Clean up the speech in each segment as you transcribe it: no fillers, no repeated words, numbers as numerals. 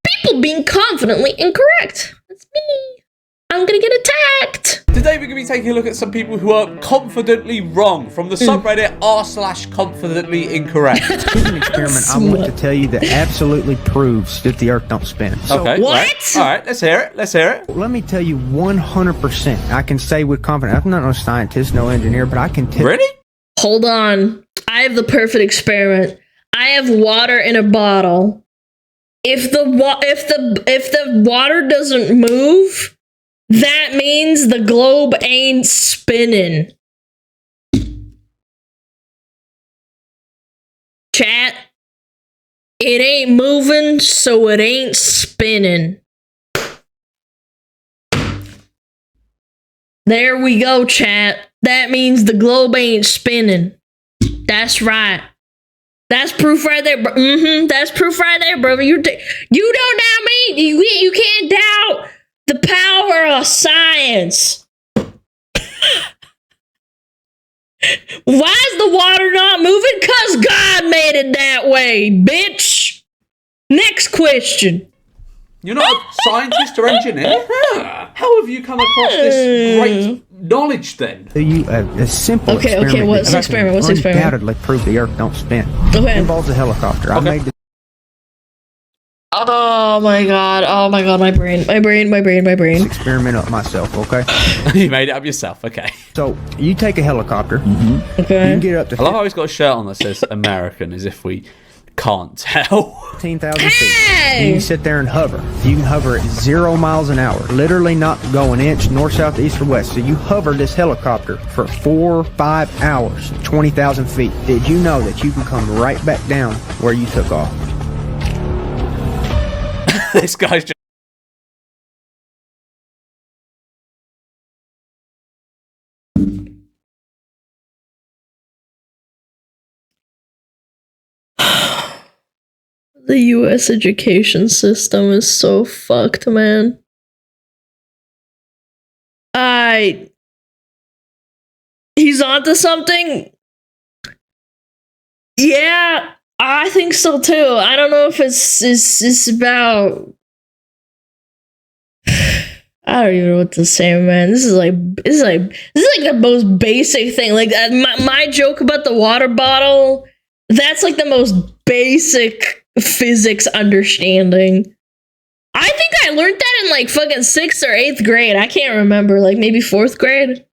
People being confidently incorrect. That's me. I'm gonna get attacked. Today we're going to be taking a look at some people who are confidently wrong from the subreddit r/confidently incorrect. Here's an experiment I want to tell you that absolutely proves that the Earth don't spin. So, Okay. What? Right. All right. Let's hear it. Let's hear it. let me tell you 100%. I can say with confidence. I'm not no scientist, no engineer, but I can tell. Really? Hold on. I have the perfect experiment. I have water in a bottle. If the water doesn't move, that means the globe ain't spinning. Chat. It ain't moving, so it ain't spinning. There we go, chat. That means the globe ain't spinning. That's right. That's proof right there, bro. That's proof right there, brother. You don't doubt me. You can't doubt the power of science. Why is the water not moving? 'Cause God made it that way, bitch. Next question. You're not a scientist or engineer? How have you come across this great knowledge then? You a simple Okay, experiment. what's the that experiment? can What's the experiment? Undoubtedly prove the Earth don't spin. Okay. It involves a helicopter. I made the Oh my god, my brain. experiment up myself. Okay. You made it up yourself. Okay. So you take a helicopter. You Okay. can get up to I love how he's got a shirt on that says American, as if we can't tell. 15,000 feet. Hey! You can sit there and hover. You can hover at 0 miles an hour, literally not go an inch north, south, east, or west. So you hover this helicopter for 4 or 5 hours, 20,000 feet. Did you know that you can come right back down where you took off? This guy's just. The US education system is so fucked, man. He's onto something? Yeah, I think so too. I don't know if it's about. I don't even know what to say, man. This is like the most basic thing. Like my joke about the water bottle. That's like the most basic physics understanding. I think I learned that in like fucking 6th or 8th grade. I can't remember. Like maybe 4th grade.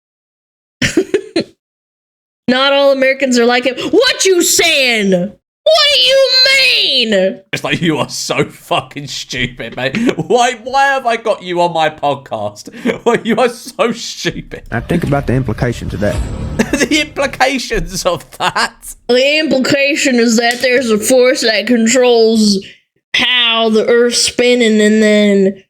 Not all Americans are like him. What you saying? What do you mean? It's like, you are so fucking stupid, mate. Why have I got you on my podcast? Well, you are so stupid. Now think about the implications of that. The implications of that. The implication is that there's a force that controls how the Earth's spinning, and then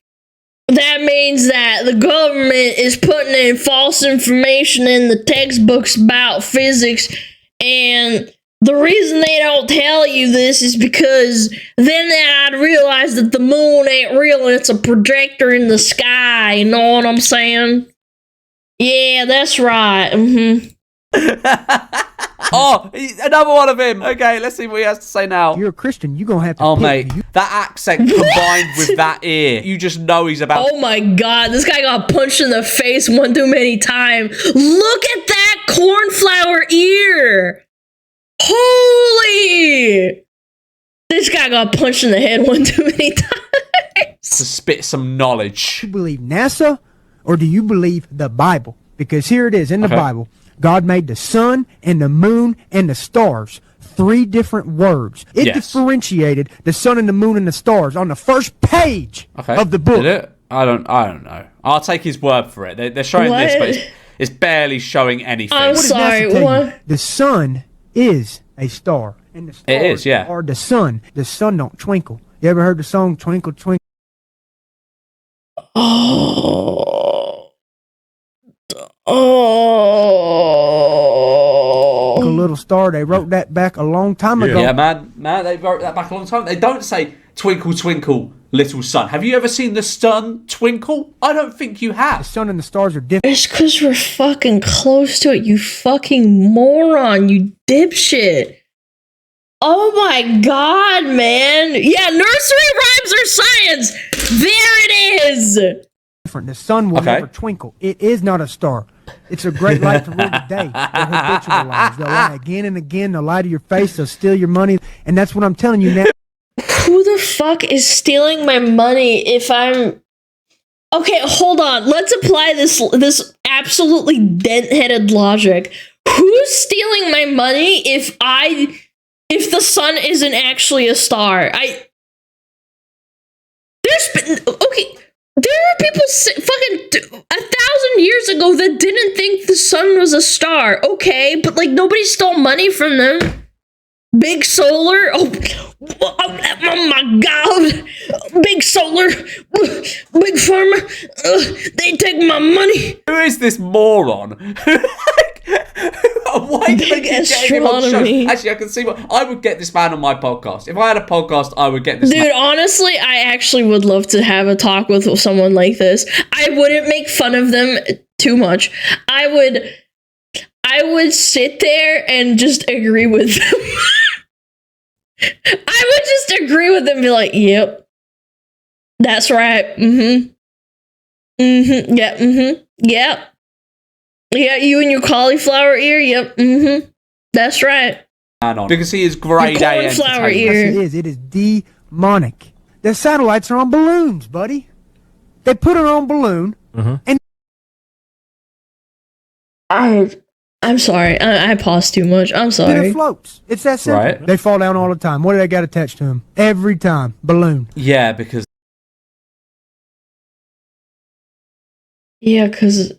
that means that the government is putting in false information in the textbooks about physics, and the reason they don't tell you this is because then I'd realize that the moon ain't real and it's a projector in the sky. You know what I'm saying? Yeah, that's right. Oh, another one of him. Okay, let's see what he has to say now. You're a Christian. You're going to have to Oh, pick. mate, that accent combined with that ear, you just know he's about. Oh my god, this guy got punched in the face one too many times. Look at that cornflower ear! Holy! This guy got punched in the head one too many times. To spit some knowledge. Do you believe NASA or do you believe the Bible? Because here it is in the Bible. God made the sun and the moon and the stars. 3 different words. It differentiated the sun and the moon and the stars on the first page of the book. Did it? I don't know. I'll take his word for it. They're showing this, but it's barely showing anything. I'm sorry, what? The sun is a star. And the stars are the sun. The sun don't twinkle. You ever heard the song Twinkle, Twinkle? A little star. They wrote that back a long time ago. Yeah, man, they wrote that back a long time. They don't say twinkle, twinkle, little sun. Have you ever seen the sun twinkle? I don't think you The have. sun and the stars are different. It's because we're fucking close to it, you fucking moron, you dipshit. Oh my god, man. Yeah, nursery rhymes are science. There it is. The sun will never twinkle. It is not a star. It's a great light to rule the day. They're habitual lies. They'll lie again and again. They'll lie to your face. They'll steal your money. And that's what I'm telling you now. Who the fuck is stealing my money if I'm... Okay, hold on. Let's apply this absolutely dent-headed logic. Who's stealing my money if the sun isn't actually a star? There are people fucking 1,000 years ago that didn't think the sun was a star. Okay, but like nobody stole money from them. Big solar. Oh my god. Big solar. Big pharma. They take my money. Who is this moron? Why do they keep getting him on shows? Actually, I can see what I would get this man on my podcast. If I had a podcast, I would get this man. Dude, honestly, I actually would love to have a talk with someone like this. I wouldn't make fun of them too much. I would sit there and just agree with them. I would just agree with them and be like, yep. That's right. Yeah, yep. Yeah, you and your cauliflower ear. Yep. That's right. Because he is grade A cauliflower ear. Yes, it is demonic. The satellites are on balloons, buddy. They put it on balloon, and I'm sorry. I paused too much. I'm sorry. Then it floats. It's that simple. Right. They fall down all the time. What do they got attached to them? Every time, balloon. Yeah, because. Yeah, because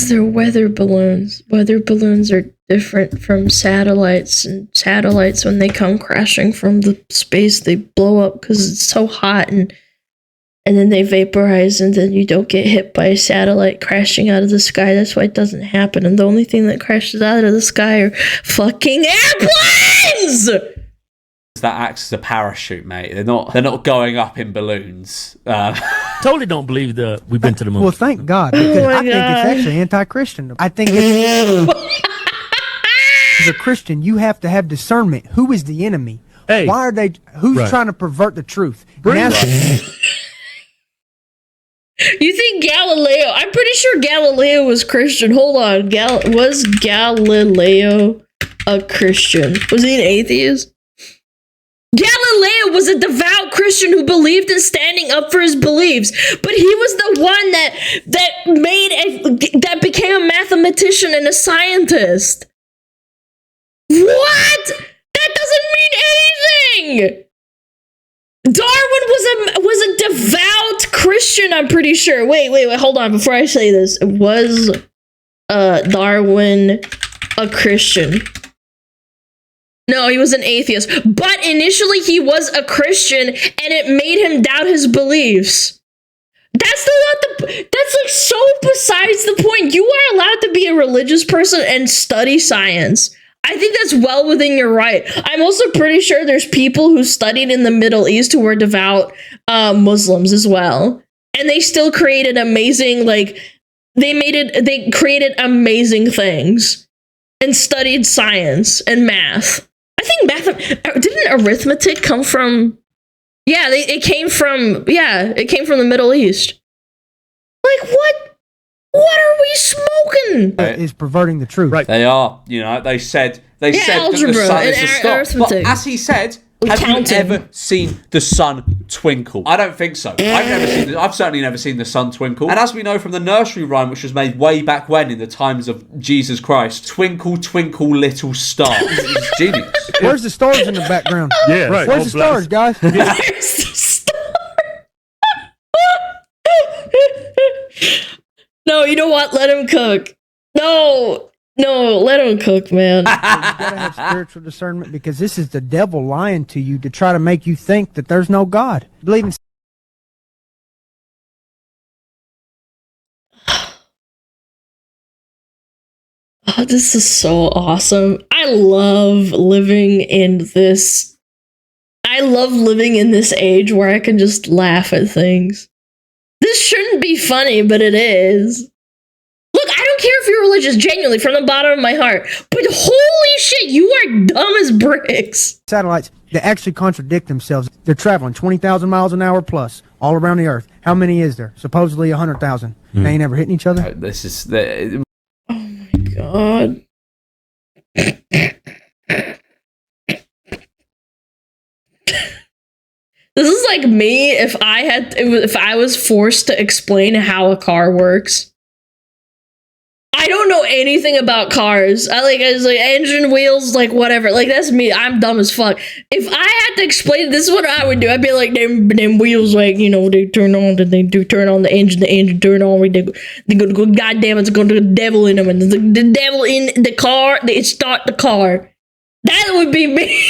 they're weather balloons. Weather balloons are different from satellites, and satellites, when they come crashing from the space, they blow up because it's so hot, and then they vaporize, and then you don't get hit by a satellite crashing out of the sky. That's why it doesn't happen. And the only thing that crashes out of the sky are fucking airplanes. That acts as a parachute, mate. They're not going up in balloons. Totally don't believe we've been to the moon. Well, thank God, because I think it's actually anti-Christian. I think as a Christian, you have to have discernment. Who is the enemy? Hey, why are they? Who's trying to pervert the truth? You think Galileo? I'm pretty sure Galileo was Christian. Hold on, was Galileo a Christian? Was he an atheist? Galileo was a devout Christian who believed in standing up for his beliefs, but he was the one that became a mathematician and a scientist. What? That doesn't mean anything. Darwin was a devout Christian, I'm pretty sure. Wait, hold on. Before I say this, was Darwin a Christian? No, he was an atheist. But initially he was a Christian, and it made him doubt his beliefs. That's like so besides the point. You are allowed to be a religious person and study science. I think that's well within your right. I'm also pretty sure there's people who studied in the Middle East who were devout Muslims as well. And they still created amazing, they created amazing things and studied science and math. I think didn't arithmetic come from, it came from the Middle East. Like, what are we smoking? Is perverting the truth. Right. They are. They said algebra that the sun is a star. arithmetic. But as he said, have you ever seen the sun twinkle? I don't think so. I've certainly never seen the sun twinkle. And as we know from the nursery rhyme, which was made way back when in the times of Jesus Christ, twinkle, twinkle, little star. It's genius. Where's the stars in the background? Yeah, right. Where's the stars, guys? Where's the star? No, you know what? Let him cook. No, let him cook, man. You gotta have spiritual discernment, because this is the devil lying to you to try to make you think that there's no God. Believe in. Oh, this is so awesome. I love living in this I love living in this age where I can just laugh at things. This shouldn't be funny, but it is. Look, I don't care if you're religious, genuinely, from the bottom of my heart. But holy shit, you are dumb as bricks. Satellites that actually contradict themselves. They're traveling 20,000 miles an hour plus all around the Earth. How many is there? Supposedly 100,000. They ain't ever hitting each other? This is... The, oh my god. This is like me if I was forced to explain how a car works. I don't know anything about cars. I was like engine, wheels, like whatever. Like that's me. I'm dumb as fuck. If I had to explain, this is what I would do. I'd be like, them wheels, like, you know, they turn on, they do turn on the engine turn on. They go, God damn, it's going to the devil in them, and the devil in the car. They start the car. That would be me.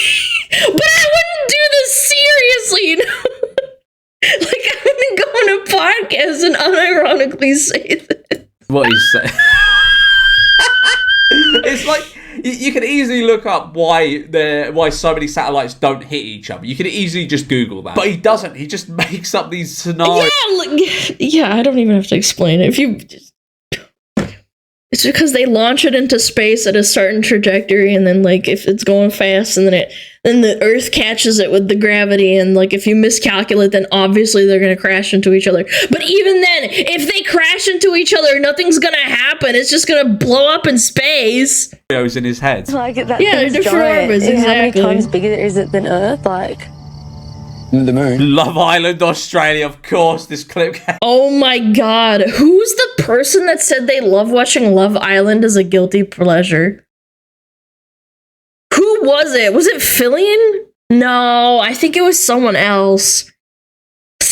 But I wouldn't do this seriously, you know. Like I wouldn't go on a podcast and unironically say this. what he's saying. It's like you can easily look up why so many satellites don't hit each other. You can easily just Google that, but he doesn't. He just makes up these scenarios. Yeah, I don't even have to explain it. It's because they launch it into space at a certain trajectory, and then like if it's going fast, and then the Earth catches it with the gravity, and like if you miscalculate, then obviously they're gonna crash into each other. But even then, if they crash into each other, nothing's gonna happen. It's just gonna blow up in space. Goes in his head. Like that yeah, they're different orbits. Exactly. How many times bigger is it than Earth? Like. The moon. Love Island, Australia, of course, this clip. Oh my god. Who's the person that said they love watching Love Island as a guilty pleasure? Who was it? Was it Fillion? No, I think it was someone else.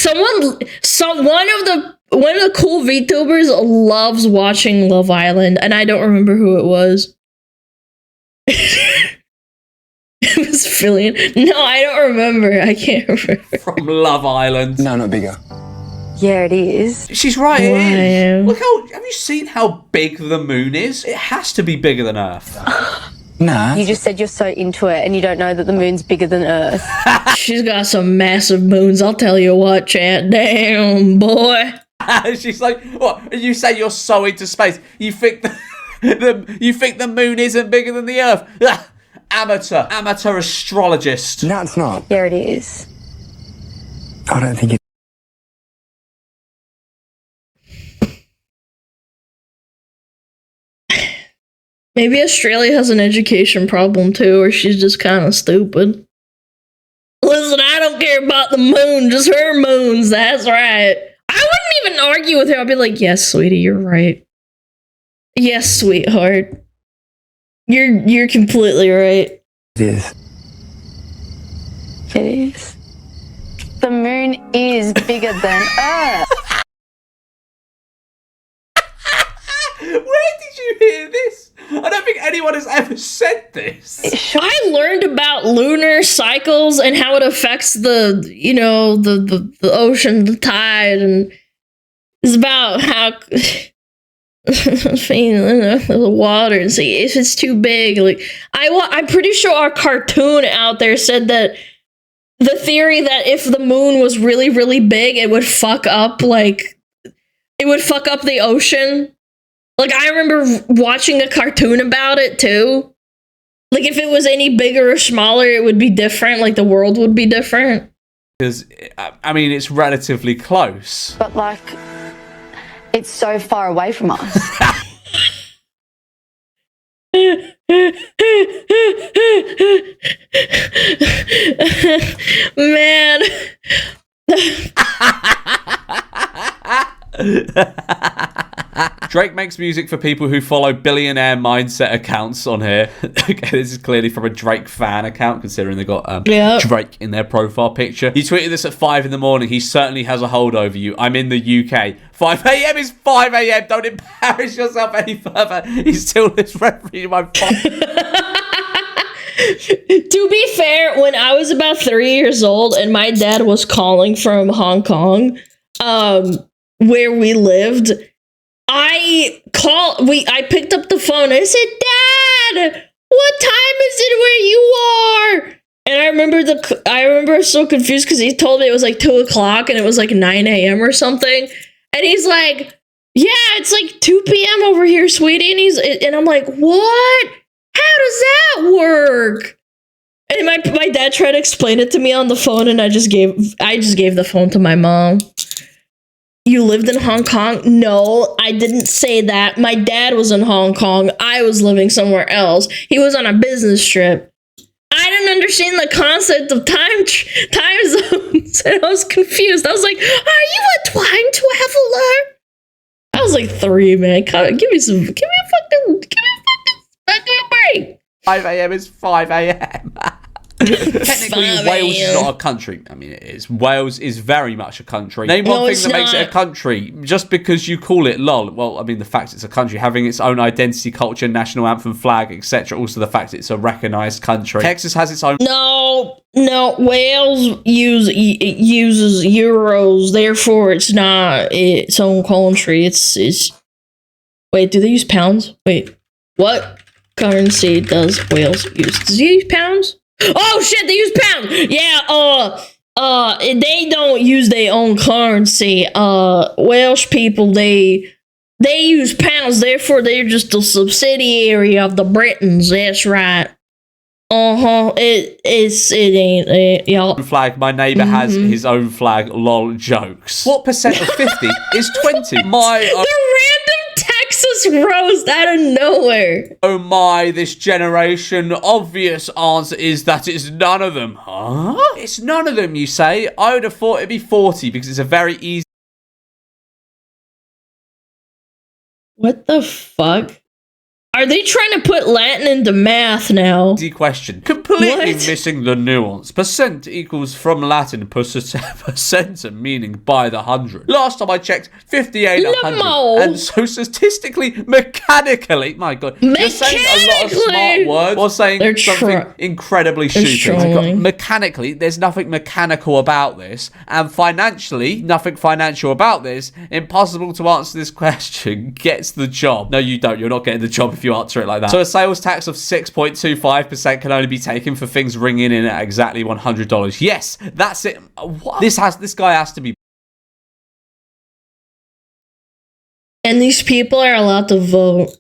One of the cool VTubers loves watching Love Island, and I don't remember who it was. It was Fillion. No, I don't remember. I can't remember. From Love Island. No, not bigger. Yeah, it is. She's right, it is. Look have you seen how big the moon is? It has to be bigger than Earth. Nah. You just said you're so into it and you don't know that the moon's bigger than Earth. She's got some massive moons, I'll tell you what, chat. Damn, boy. She's like, what? You say you're so into space. You think the moon isn't bigger than the Earth? Amateur astrologist. No, it's not. Yeah, it is. I don't think it. Maybe Australia has an education problem too, or she's just kind of stupid. Listen, I don't care about the moon, just her moons, that's right. I wouldn't even argue with her. I'd be like, yes, sweetie, you're right. Yes, sweetheart. You're completely right. It is. It is. The moon is bigger than Earth. Where did you hear this? I don't think anyone has ever said this. I learned about lunar cycles and how it affects the ocean, the tide, and it's about how the water and see if it's too big. Like I'm pretty sure our cartoon out there said that the theory that if the moon was really, really big, it would fuck up the ocean. Like, I remember watching a cartoon about it, too. Like, if it was any bigger or smaller, it would be different. Like, the world would be different. Because, I mean, it's relatively close. But, like, it's so far away from us. Man. Drake makes music for people who follow billionaire mindset accounts on here. Okay, this is clearly from a Drake fan account, considering they got Drake in their profile picture. He tweeted this at 5 in the morning. He certainly has a hold over you. I'm in the UK. 5 a.m. is 5 a.m. Don't embarrass yourself any further. He still lives referee in my phone. To be fair, when I was about 3 years old and my dad was calling from Hong Kong, where we lived, I picked up the phone and I said, Dad, what time is it where you are? And I remember so confused because he told me it was like 2:00 and it was like 9 a.m. or something. And he's like, yeah, it's like 2 p.m. over here, sweetie. And I'm like, what? How does that work? And my dad tried to explain it to me on the phone, and I just gave the phone to my mom. You lived in Hong Kong? No, I didn't say that. My dad was in Hong Kong. I was living somewhere else. He was on a business trip. I didn't understand the concept of time zones, and I was confused. I was like, "Are you a time traveler?" I was like 3, man. Give me a fucking break. 5 a.m. is 5 a.m. Technically, Wales is not a country. I mean, it is. Wales is very much a country. Name one thing that makes it a country. Just because you call it lol. Well, I mean, the fact it's a country, having its own identity, culture, national anthem, flag, etc. Also, the fact it's a recognised country. Texas has its own. No. Wales uses euros. Therefore, it's not its own country. It's. Wait, do they use pounds? Wait, what currency does Wales use? Does he use pounds? Oh shit, they use pounds. Yeah, they don't use their own currency. Welsh people, they use pounds. Therefore, they're just a subsidiary of the Britons. That's right. It ain't. Y'all. Flag. My neighbour has his own flag. Lol. Jokes. What percent of 50 is 20? The random Texas roast out of nowhere. Oh my, this generation. Obvious answer is that it's none of them. Huh? It's none of them, you say? I would have thought it'd be 40 because it's a very easy. What the fuck? Are they trying to put Latin into math now? Easy question. Completely missing the nuance. Percent equals from Latin percent meaning by the 100. Last time I checked, 58 100. And so statistically, mechanically, my god, you're saying a lot of smart words while saying something incredibly stupid. Mechanically, there's nothing mechanical about this, and financially, nothing financial about this. Impossible to answer this question. Gets the job. No, you don't. You're not getting the job if you answer it like that. So a sales tax of 6.25% can only be taken for things ringing in at exactly $100. Yes, that's it. What? This guy has to be. And these people are allowed to vote.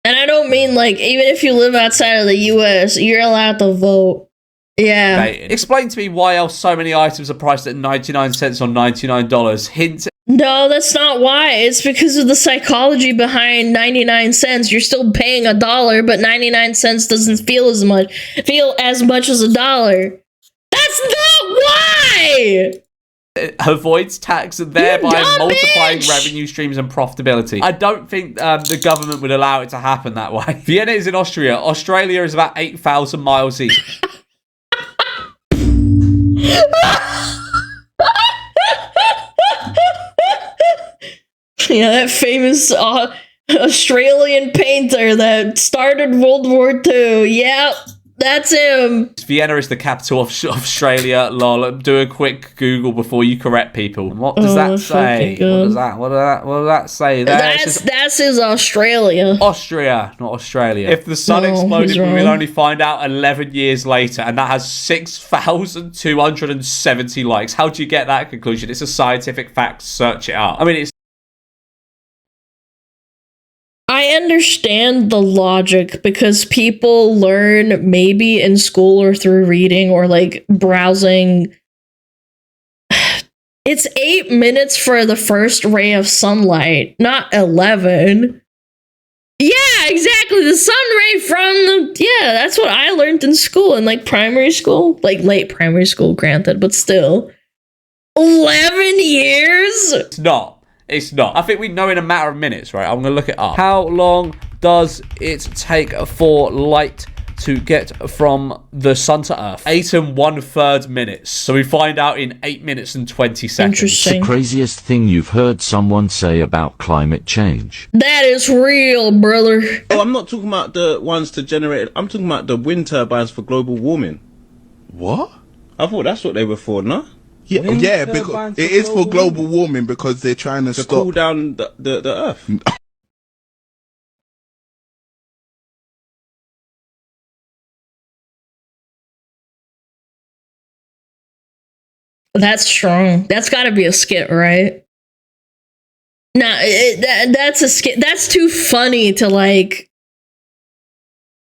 And I don't mean like, even if you live outside of the US, you're allowed to vote. Yeah. Explain to me why else so many items are priced at 99 cents or $99. Hint. No, that's not why. It's because of the psychology behind 99 cents. You're still paying $1, but 99 cents doesn't feel as much as $1. That's not why! It avoids tax and thereby multiplying revenue streams and profitability. I don't think the government would allow it to happen that way. Vienna is in Austria. Australia is about 8,000 miles east. Yeah, that famous Australian painter that started World War II. Yep, that's him. Vienna is the capital of Australia. Lol. Do a quick Google before you correct people. What does that say? What does that say? That's his Australia. Austria, not Australia. If the sun exploded, we will only find out 11 years later, and that has 6,270 likes. How do you get that conclusion? It's a scientific fact. Search it up. I mean, it's. I understand the logic because people learn maybe in school or through reading or like browsing. It's 8 minutes for the first ray of sunlight, not 11. Yeah, exactly. The sun ray from the... Yeah, that's what I learned in school, in like primary school. Like late primary school, granted, but still. 11 years? It's not. I think we know in a matter of minutes, right? I'm going to look it up. How long does it take for light to get from the sun to Earth? 8 1/3 minutes. So we find out in 8 minutes and 20 seconds. Interesting. The craziest thing you've heard someone say about climate change. That is real, brother. Oh, I'm not talking about the ones to generate... I'm talking about the wind turbines for global warming. What? I thought that's what they were for, no? Yeah, because it is for global warming because they're trying to stop... cool down the Earth. That's strong. That's got to be a skit, right? Nah, that's a skit. That's too funny to like.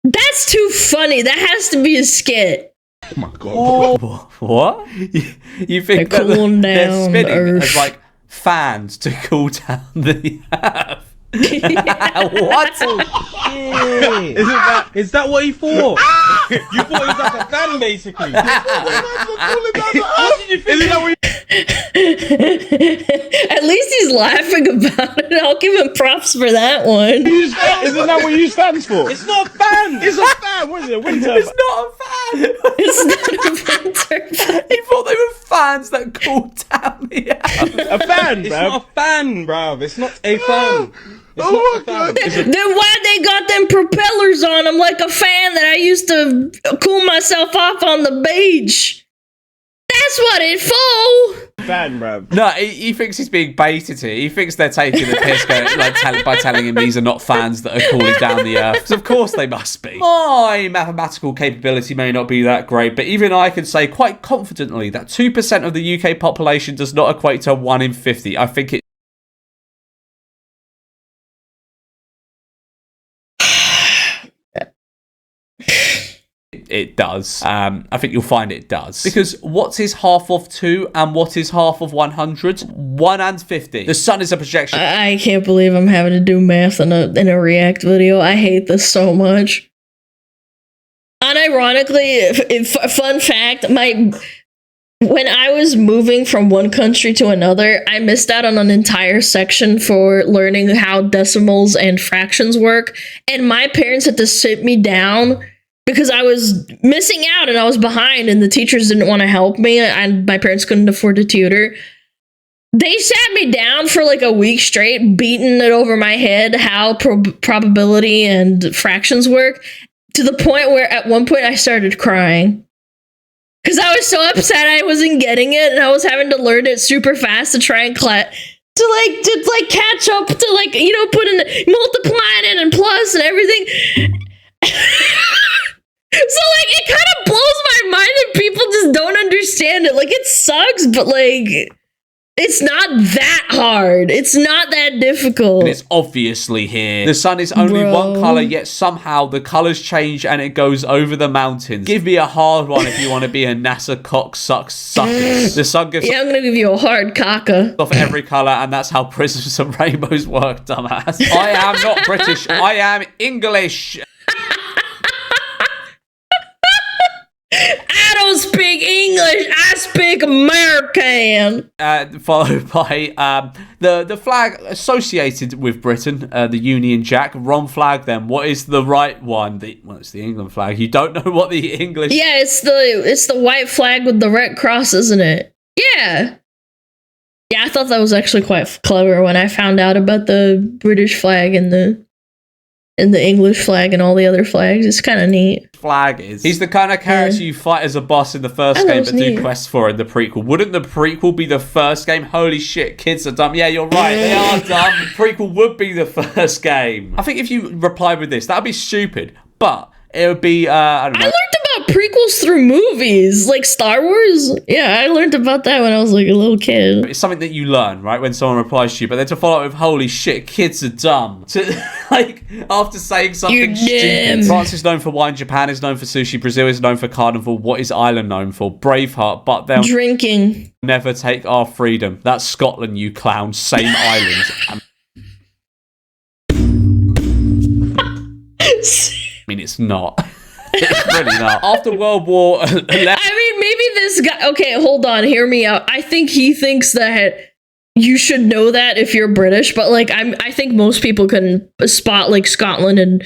That's too funny. That has to be a skit. Oh my god. What? You think They're cooling they're down spinning Earth. as like fans to cool down the Earth? What? Is that what he thought? You thought he was like a fan, basically. What did you think? At least he's laughing about it. I'll give him props for that one. Isn't that what you use fans for? It's not a fan. It's a fan. What is it? Winter. It's not a fan. It's not a winter. He thought they were fans that cooled down the Earth. A fan, bruv. It's not a fan, bruv. It's not a fan. It's not a fan. Then why they got them propellers on them like a fan that I used to cool myself off on the beach? That's what it's for. Fan, bruv. No, he thinks he's being baited here. He thinks they're taking the piss by telling him these are not fans that are cooling down the Earth. So of course they must be. My mathematical capability may not be that great, but even I can say quite confidently that 2% of the UK population does not equate to 1 in 50. I think it does. I think you'll find it does. Because what is half of 2 and what is half of 100? 1 and 50. The sun is a projection. I can't believe I'm having to do math in a React video. I hate this so much. Unironically, fun fact, when I was moving from one country to another, I missed out on an entire section for learning how decimals and fractions work. And my parents had to sit me down because I was missing out and I was behind and the teachers didn't want to help me and my parents couldn't afford to tutor. They sat me down for like a week straight, beating it over my head how probability and fractions work, to the point where at one point I started crying. Because I was so upset I wasn't getting it and I was having to learn it super fast to try and catch up to like, you know, put in multiplying it and plus and everything. So, like, it kind of blows my mind that people just don't understand it. Like, it sucks, but, like, it's not that hard. It's not that difficult. And it's obviously here. The sun is only one colour, yet somehow the colours change and it goes over the mountains. Give me a hard one if you want to be a NASA sucker. The sun gives I'm going to give you a hard caca. off every colour, and that's how prisms and rainbows work, dumbass. I am not British. I am English. I don't speak English. I speak American. Followed by the flag associated with Britain, the Union Jack. Wrong flag then. What is the right one? It's the England flag. You don't know what the English... Yeah, it's the white flag with the red cross, isn't it? Yeah. Yeah, I thought that was actually quite clever when I found out about the British flag and the English flag and all the other flags. It's kind of neat. Flag is. He's the kind of character you fight as a boss in the first game but do quests for in the prequel. Wouldn't the prequel be the first game? Holy shit, kids are dumb. Yeah, you're right. They are dumb. The prequel would be the first game. I think if you reply with this, that'd be stupid. But it would be, I don't know. I learned about prequels through movies, like Star Wars. Yeah, I learned about that when I was like a little kid. It's something that you learn, right, when someone replies to you, but then to follow it with, holy shit, kids are dumb. Like, after saying something stupid. France is known for wine, Japan is known for sushi, Brazil is known for carnival. What is Ireland known for? Braveheart, but they'll drinking. Never take our freedom. That's Scotland, you clown. Same island. I mean, it's not. It's really not. After World War XI... I mean, maybe this guy... Okay, hold on. Hear me out. I think he thinks that you should know that if you're British, but, like, I think most people can spot, like, Scotland and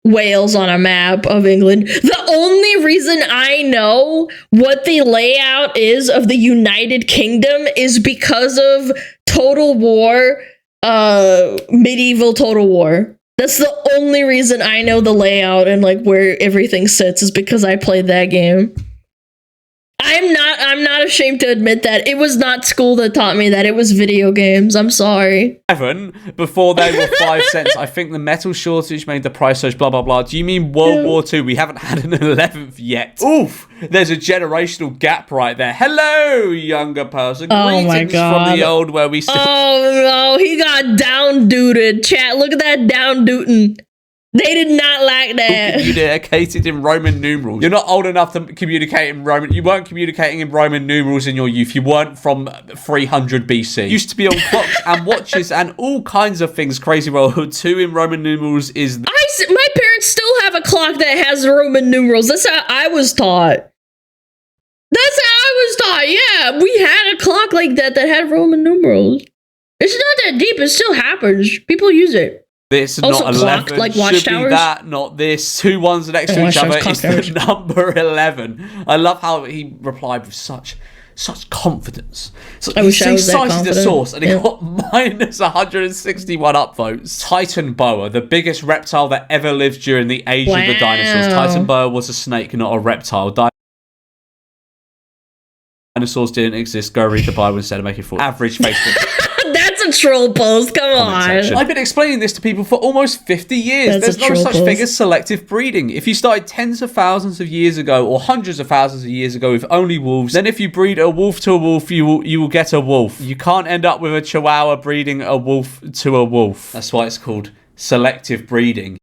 Wales on a map of England. The only reason I know what the layout is of the United Kingdom is because of Total War, medieval Total War. That's the only reason I know the layout and like where everything sits is because I played that game. I'm not ashamed to admit that. It was not school that taught me that. It was video games. I'm sorry. 11 before they were 5 cents. I think the metal shortage made the price surge, blah, blah, blah. Do you mean World War II? We haven't had an 11th yet. Oof. There's a generational gap right there. Hello, younger person. Oh my God. From the old where we still... Oh no, he got down-dooted. Chat, look at that down-dooting. They did not like that. Communicated in Roman numerals. You're not old enough to communicate in Roman. You weren't communicating in Roman numerals in your youth. You weren't from 300 BC. Used to be on clocks and watches and all kinds of things. Crazy World 2 in Roman numerals is. My parents still have a clock that has Roman numerals. That's how I was taught. Yeah, we had a clock like that had Roman numerals. It's not that deep. It still happens. People use it. This, also not clock, 11. like Should watchtowers. be that, not this. 2 ones next to each other is the number 11. I love how he replied with such confidence. So I wish I was that cited confident. the source and he got minus 161 upvotes. Titan boa, the biggest reptile that ever lived during the age of the dinosaurs. Titan boa was a snake, not a reptile. Dinosaurs didn't exist. Go read the Bible instead of making fun. Average Facebook. That's a troll post. Come on. I've been explaining this to people for almost 50 years. There's no such thing as selective breeding. If you started tens of thousands of years ago or hundreds of thousands of years ago with only wolves, then if you breed a wolf to a wolf, you will get a wolf. You can't end up with a chihuahua breeding a wolf to a wolf. That's why it's called selective breeding.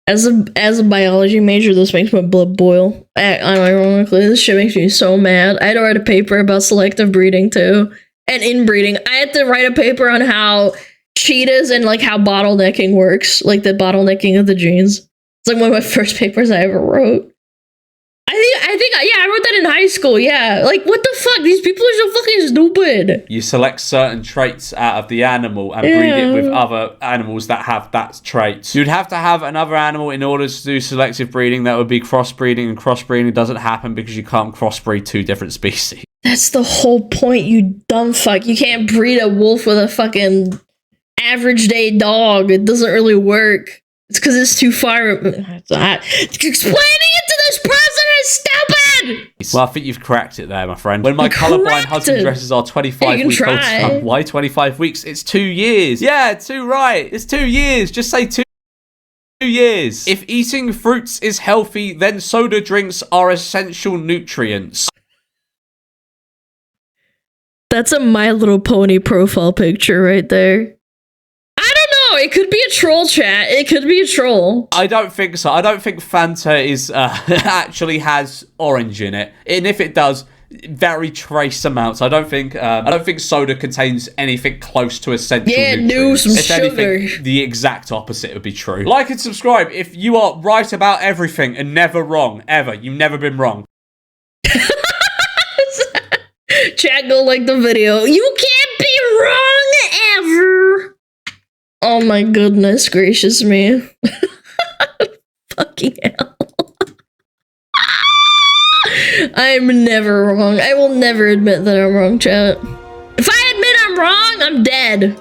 As a biology major, this makes my blood boil. Unironically, this shit makes me so mad. I had to write a paper about selective breeding too. And inbreeding. I had to write a paper on how cheetahs and like how bottlenecking works. Like the bottlenecking of the genes. It's like one of my first papers I ever wrote. I wrote that in high school, yeah. Like, what the fuck? These people are so fucking stupid. You select certain traits out of the animal and breed it with other animals that have that trait. You'd have to have another animal in order to do selective breeding. That would be crossbreeding, and crossbreeding doesn't happen because you can't crossbreed 2 different species. That's the whole point, you dumb fuck. You can't breed a wolf with a fucking average day dog. It doesn't really work. It's because it's too far. Explaining it to this person is stupid! Well, I think you've cracked it there, my friend. When my colourblind husband dresses are 25 weeks old, why 25 weeks? It's 2 years. Yeah, 2 right. It's 2 years. Just say 2 years. If eating fruits is healthy, then soda drinks are essential nutrients. That's a My Little Pony profile picture right there. I don't know. It could be a troll, chat. It could be a troll. I don't think so. I don't think Fanta is actually has orange in it. And if it does, very trace amounts. I don't think soda contains anything close to essential nutrients. Some if sugar. Anything, the exact opposite would be true. Like and subscribe if you are right about everything and never wrong. Ever. You've never been wrong. Chat, go like the video. You can't be wrong ever. Oh my goodness gracious me. Fucking hell. I'm never wrong. I will never admit that I'm wrong, chat. If I admit I'm wrong, I'm dead.